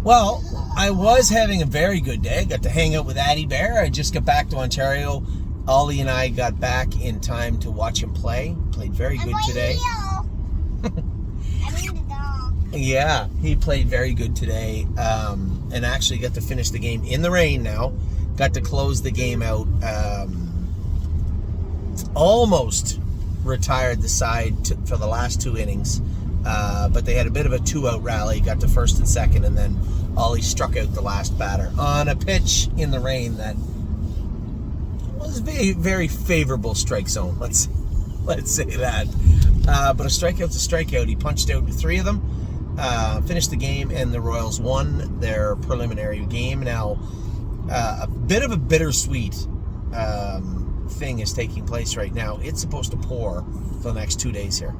Well, I was having a very good day. I got to hang out with Addie Bear. I just got back to Ontario. Ollie and I got back in time to watch him play. Played very good today. Yeah, he played very good today, and actually got to finish the game in the rain now. Got to close the game out. Almost retired the side for the last 2 innings, but they had a bit of a 2-out rally. Got to first and second, and then Ollie struck out the last batter on a pitch in the rain that was very, very favorable strike zone. Let's say that. But a strikeout's a strikeout. He punched out 3 of them, finished the game, and the Royals won their preliminary game. Now, a bit of a bittersweet thing is taking place right now. It's supposed to pour for the next 2 days here.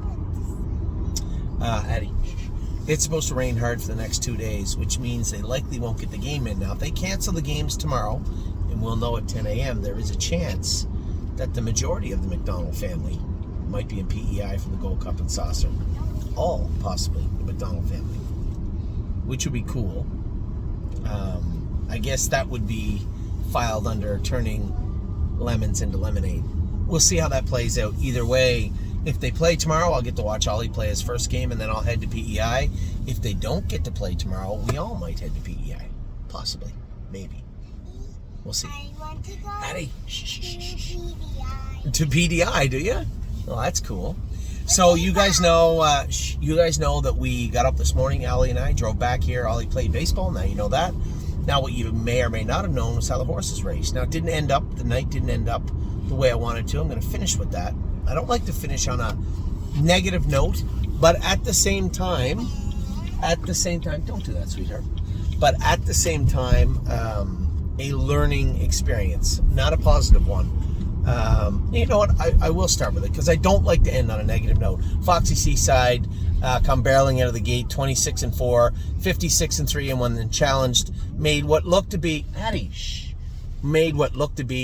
Addie, it's supposed to rain hard for the next 2 days, which means they likely won't get the game in. Now, if they cancel the games tomorrow, and we'll know at 10 a.m., there is a chance that the majority of the McDonald family might be in PEI for the Gold Cup and Saucer. All, possibly, the McDonald family, which would be cool. I guess that would be filed under turning lemons into lemonade. We'll see how that plays out. Either way, if they play tomorrow, I'll get to watch Ollie play his first game, and then I'll head to PEI. If they don't get to play tomorrow, we all might head to PEI. Possibly. Maybe. We'll see. I want to go Addie, PDI. to PDI, do you? Well, that's cool. So you guys know that we got up this morning. Ollie and I drove back here. Ollie played baseball. Now you know that. Now what you may or may not have known was how the horses raced. Now the night didn't end up the way I wanted to. I'm going to finish with that. I don't like to finish on a negative note, but at the same time, don't do that, sweetheart. But at the same time, a learning experience, not a positive one. You know what? I will start with it because I don't like to end on a negative note. Foxy Seaside come barreling out of the gate, 26-4, 56-3, and when challenged, made what looked to be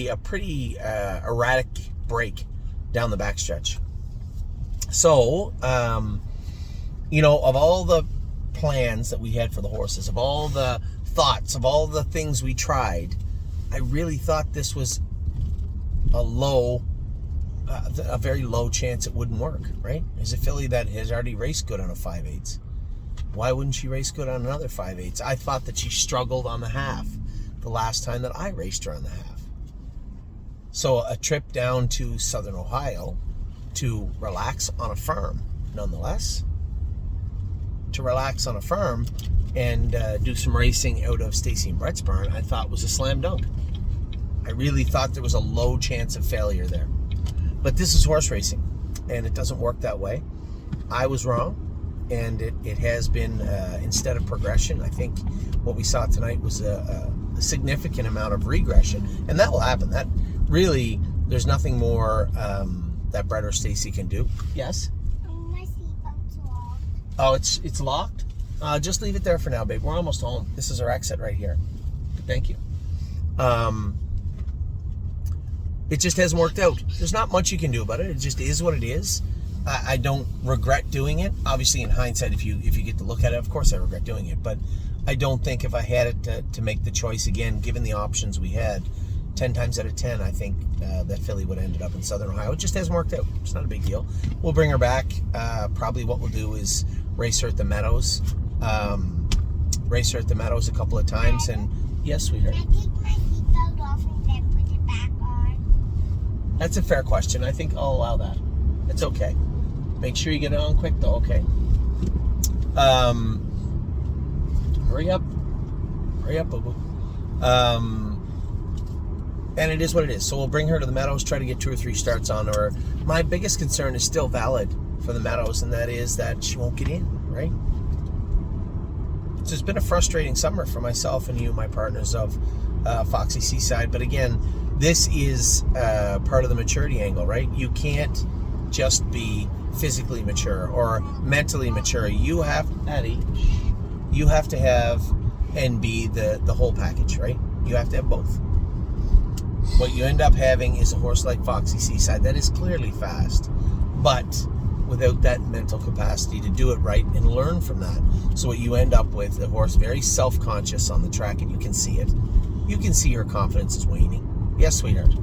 a pretty erratic break down the backstretch. So, of all the plans that we had for the horses, of all the thoughts, of all the things we tried, I really thought this was a very low chance it wouldn't work, right? There's a filly that has already raced good on a 5/8. Why wouldn't she race good on another 5/8? I thought that she struggled on the half the last time that I raced her on the half. So a trip down to Southern Ohio to relax on a farm, nonetheless. To relax on a farm and do some racing out of Stacy and Brett's barn, I thought was a slam dunk. I really thought there was a low chance of failure there. But this is horse racing, and it doesn't work that way. I was wrong, and it has been, instead of progression, I think what we saw tonight was a significant amount of regression, and that will happen. That really, there's nothing more that Brett or Stacy can do. Yes? My seatbelt's locked. Oh, it's locked? Just leave it there for now, babe. We're almost home. This is our exit right here. Thank you. It just hasn't worked out. There's not much you can do about it. It just is what it is. I don't regret doing it. Obviously, in hindsight, if you get to look at it, of course I regret doing it. But I don't think if I had it to make the choice again, given the options we had, 10 times out of 10, I think that filly would have ended up in Southern Ohio. It just hasn't worked out. It's not a big deal. We'll bring her back. Probably what we'll do is race her at the Meadows. Race her at the Meadows a couple of times. And yes, sweetheart. Can I take my seatbelt off and then put it back on? That's a fair question. I think I'll allow that. It's okay. Make sure you get it on quick, though, okay? Hurry up. Hurry up, boo-boo. And it is what it is. So we'll bring her to the Meadows, try to get 2 or 3 starts on her. My biggest concern is still valid for the Meadows, and that is that she won't get in, right? So it's been a frustrating summer for myself and you, my partners of Foxy Seaside. But again, this is part of the maturity angle, right? You can't just be physically mature or mentally mature. You have, Addie, you have to have and be the whole package, right? You have to have both. What you end up having is a horse like Foxy Seaside that is clearly fast, but without that mental capacity to do it right and learn from that. So what you end up with, a horse very self-conscious on the track, and you can see it. You can see her confidence is waning. Yes, sweetheart?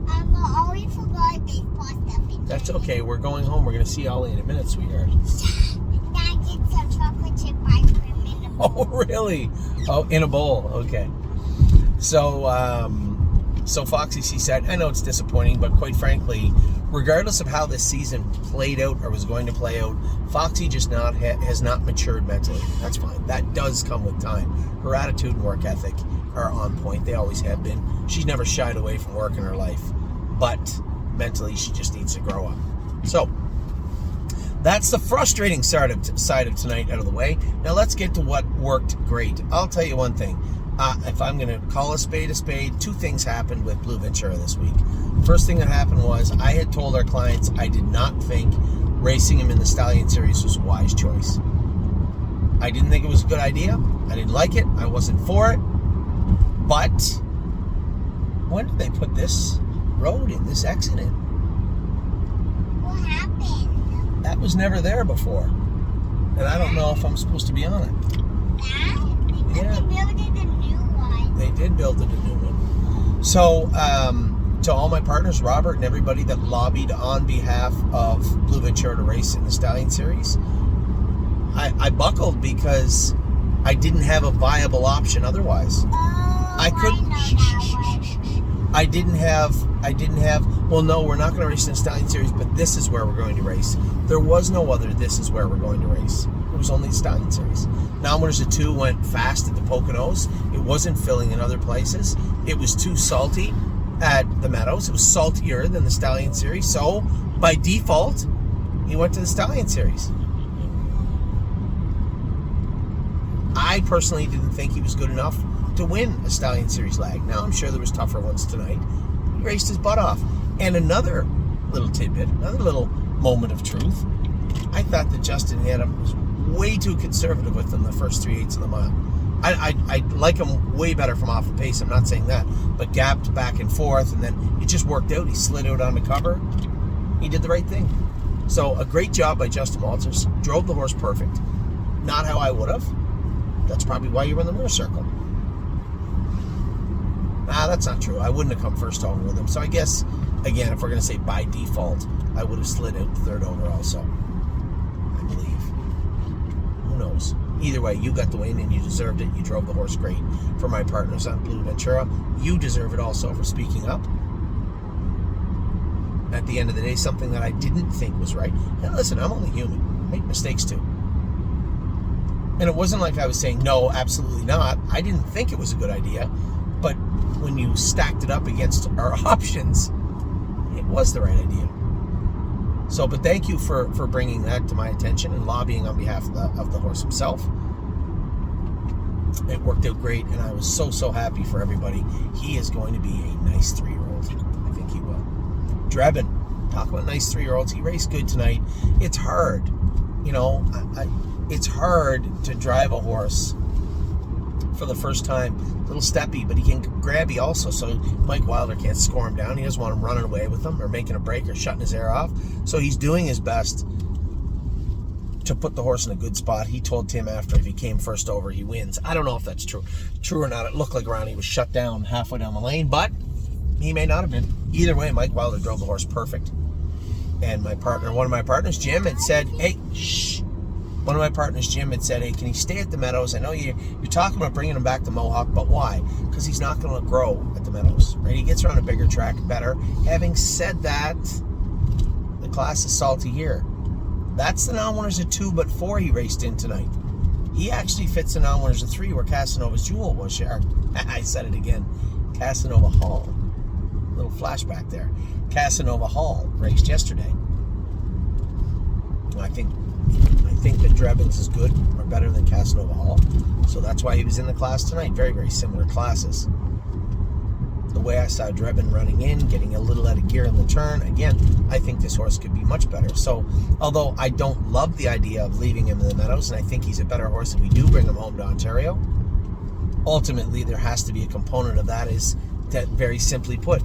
I always forgot baseball stuff. That's okay. We're going home. We're going to see Ollie in a minute, sweetheart. Can I get some chocolate chip ice cream in a bowl? Oh, really? Oh, in a bowl. Okay. So Foxy Seaside, I know it's disappointing, but quite frankly, regardless of how this season played out or was going to play out, Foxy just has not matured mentally. That's fine. That does come with time. Her attitude and work ethic are on point. They always have been. She's never shied away from work in her life, but mentally she just needs to grow up. So that's the frustrating side of tonight out of the way. Now let's get to what worked great. I'll tell you one thing. If I'm going to call a spade, two things happened with Blue Ventura this week. First thing that happened was I had told our clients I did not think racing him in the Stallion Series was a wise choice. I didn't think it was a good idea. I didn't like it. I wasn't for it. But when did they put this road in, this exit in? What happened? That was never there before. And I don't know if I'm supposed to be on it. That? Yeah. They built a new one. They did build it a new one. So, to all my partners, Robert and everybody that lobbied on behalf of Blue Ventura to race in the Stallion Series, I buckled because I didn't have a viable option otherwise. Oh, I couldn't. I know that one. I didn't have, well, no, we're not going to race in the Stallion Series, but this is where we're going to race. There was no other, this is where we're going to race. It was only the Stallion Series. Now, Winners of 2 went fast at the Poconos. It wasn't filling in other places. It was too salty at the Meadows. It was saltier than the Stallion Series. So, by default, he went to the Stallion Series. I personally didn't think he was good enough to win a Stallion Series lag. Now, I'm sure there was tougher ones tonight. He raced his butt off. And another little tidbit, another little moment of truth, I thought that Justin Adam was way too conservative with him the first 3/8 of the mile. I like him way better from off the pace, I'm not saying that, but gapped back and forth, and then it just worked out. He slid out on the cover. He did the right thing. So a great job by Justin Walters. Drove the horse perfect. Not how I would have. That's probably why you were in the winner's circle. Nah, that's not true. I wouldn't have come first over with him. So I guess, again, if we're going to say by default, I would have slid out third over also. I believe. Who knows? Either way, you got the win and you deserved it. You drove the horse great. For my partners on Blue Ventura, you deserve it also for speaking up. At the end of the day, something that I didn't think was right. And listen, I'm only human. I make mistakes too. And it wasn't like I was saying, no, absolutely not. I didn't think it was a good idea. But when you stacked it up against our options, it was the right idea. So, but thank you for bringing that to my attention and lobbying on behalf of the horse himself. It worked out great, and I was so happy for everybody. He is going to be a nice 3-year-old. I think he will. Drebin, talk about nice 3-year-olds. He raced good tonight. It's hard. You know, it's hard to drive a horse for the first time. A little steppy, but he can grabby also, so Mike Wilder can't score him down. He doesn't want him running away with him or making a break or shutting his air off. So he's doing his best to put the horse in a good spot. He told Tim after if he came first over, he wins. I don't know if that's true or not. It looked like Ronnie was shut down halfway down the lane, but he may not have been. Either way, Mike Wilder drove the horse perfect. And one of my partners, Jim, had said, hey, shh. One of my partners, Jim, had said, hey, can he stay at the Meadows? I know you're talking about bringing him back to Mohawk, but why? Because he's not going to grow at the Meadows, right? He gets around a bigger track better. Having said that, the class is salty here. That's the non-winners of 2, but 4 he raced in tonight. He actually fits the non-winners of 3 where Casanova's Jewel was. I said it again. Casanova Hall. Little flashback there. Casanova Hall raced yesterday. I think that Drebin's is good or better than Casanova Hall. So that's why he was in the class tonight. Very, very similar classes. The way I saw Drebin running in, getting a little out of gear in the turn, again, I think this horse could be much better. So, although I don't love the idea of leaving him in the Meadows, and I think he's a better horse if we do bring him home to Ontario, ultimately there has to be a component of that, is that, very simply put,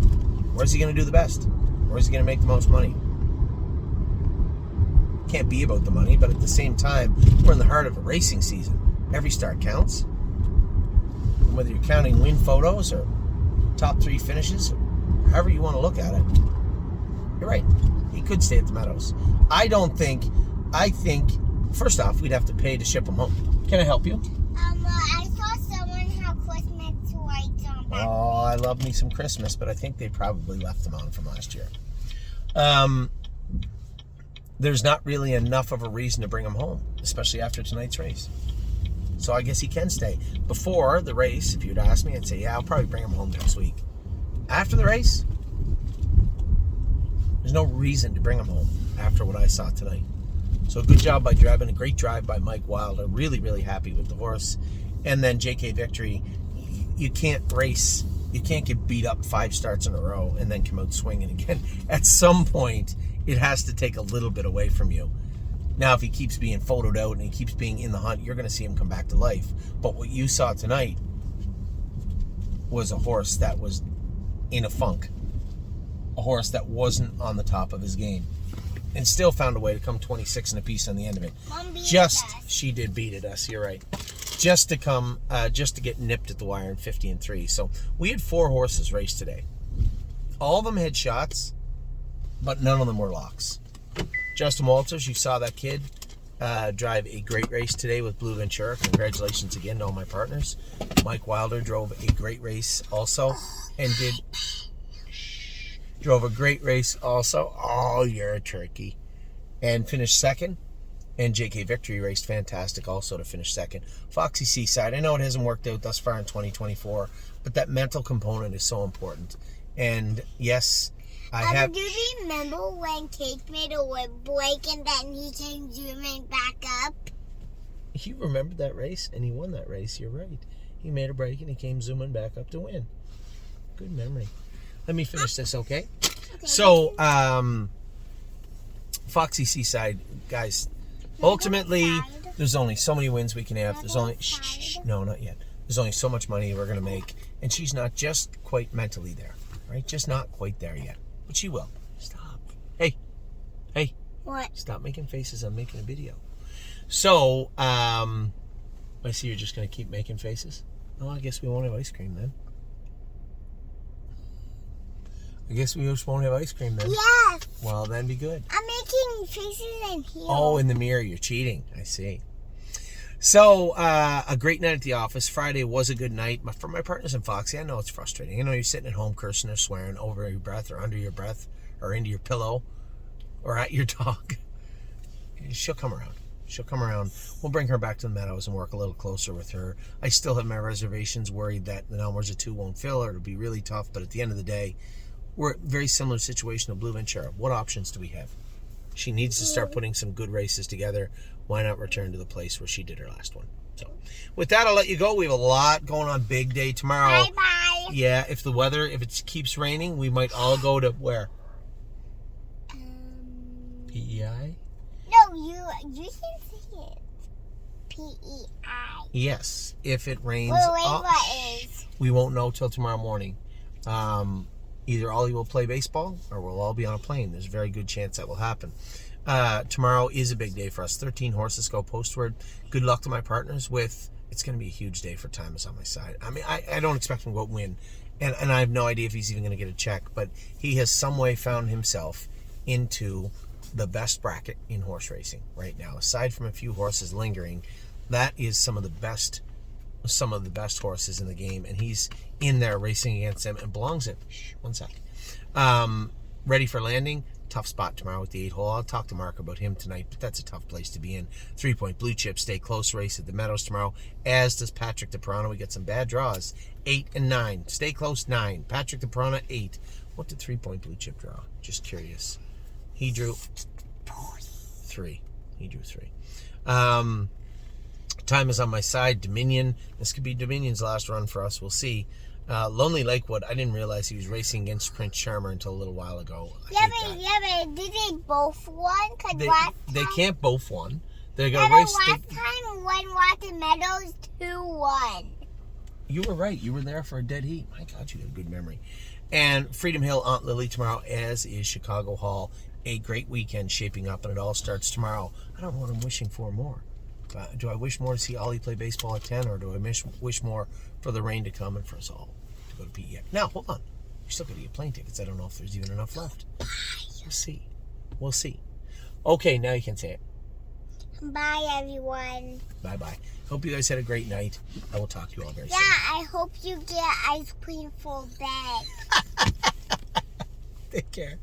where's he going to do the best? Where's he going to make the most money? can't be about the money, but at the same time, we're in the heart of a racing season. Every start counts. Whether you're counting win photos or top 3 finishes, however you want to look at it, you're right. He could stay at the Meadows. I think, first off, we'd have to pay to ship him home. Can I help you? I saw someone have Christmas lights on back. Oh, I love me some Christmas, but I think they probably left them on from last year. There's not really enough of a reason to bring him home, especially after tonight's race. So I guess he can stay. Before the race, if you'd asked me, I'd say, yeah, I'll probably bring him home next week. After the race, there's no reason to bring him home after what I saw tonight. So good job by driving. A great drive by Mike Wilder. Really, really happy with the horse. And then JK Victory. You can't race. You can't get beat up 5 starts in a row and then come out swinging again. At some point, it has to take a little bit away from you. Now, if he keeps being photoed out and he keeps being in the hunt, you're going to see him come back to life. But what you saw tonight was a horse that was in a funk. A horse that wasn't on the top of his game. And still found a way to come 26 and a piece on the end of it. She did beat at us, you're right. Just to get nipped at the wire in 50-3. So we had 4 horses race today. All of them had shots, but none of them were locks. Justin Walters, you saw that kid drive a great race today with Blue Ventura. Congratulations again to all my partners. Mike Wilder drove a great race also and drove a great race also. Oh, you're a turkey. And finished second. And JK Victory raced fantastic also to finish second. Foxy Seaside, I know it hasn't worked out thus far in 2024, but that mental component is so important. And yes, Do you remember when Cake made a whip break and then he came zooming back up? You remembered that race, and he won that race. You're right. He made a break, and he came zooming back up to win. Good memory. Let me finish this, okay? So, Foxy Seaside, guys, ultimately, there's only so many wins we can have. There's only... No, not yet. There's only so much money we're going to make, and she's not just quite mentally there, right? Just not quite there yet. But she will. Stop. Hey. What? Stop making faces. I'm making a video. So, I see you're just going to keep making faces. Oh, I guess we won't have ice cream then. Yes. Well, then be good. I'm making faces in here. Oh, in the mirror. You're cheating. I see. So, a great night at the office. Friday was a good night. For my partners in Foxy, I know it's frustrating. I know you're sitting at home cursing or swearing over your breath or under your breath or into your pillow or at your dog. She'll come around. We'll bring her back to the Meadows and work a little closer with her. I still have my reservations, worried that the numbers of 2 won't fill or it'll be really tough. But at the end of the day, we're a very similar situation to Blue Ventura. What options do we have? She needs to start putting some good races together. Why not return to the place where she did her last one? So, with that, I'll let you go. We have a lot going on. Big day tomorrow. Bye-bye. Yeah, if it keeps raining, we might all go to where? PEI? No, you can see it. PEI. Yes, if it rains. What is? We won't know till tomorrow morning. Either Ollie will play baseball or we'll all be on a plane. There's a very good chance that will happen. Tomorrow is a big day for us. 13 horses go postward. Good luck to my partners with... It's going to be a huge day for Time is on my side. I mean, I don't expect him to go out and win. And I have no idea if he's even going to get a check. But he has some way found himself into the best bracket in horse racing right now. Aside from a few horses lingering, that is some of the best horses in the game. And he's in there racing against them and belongs it. One sec. Ready for landing. Tough spot tomorrow with the 8 hole. I'll talk to Mark about him tonight, but that's a tough place to be in. 3 Point Blue Chip, stay close race at the Meadows tomorrow, as does Patrick DePirano. We get some bad draws. 8 and 9. Stay close, 9. Patrick DePirano, 8. What did 3 Point Blue Chip draw? Just curious. He drew 3. He drew 3. Time is on my side. Dominion. This could be Dominion's last run for us. We'll see. Lonely Lakewood, I didn't realize he was racing against Prince Charmer until a little while ago. Yeah, but did they both won? They can't both won. They're going to race. Last time when Rotten Meadows 2-1. You were right. You were there for a dead heat. My God, you got a good memory. And Freedom Hill, Aunt Lily tomorrow, as is Chicago Hall, a great weekend shaping up, and it all starts tomorrow. I don't know what I'm wishing for more. Do I wish more to see Ollie play baseball at 10, or do I wish more for the rain to come and for us all to go to PEX? Now, hold on. You're still going to get plane tickets. I don't know if there's even enough left. We'll see. We'll see. Okay, now you can say it. Bye, everyone. Bye-bye. Hope you guys had a great night. I will talk to you all very soon. Yeah, I hope you get ice cream for bed. Take care.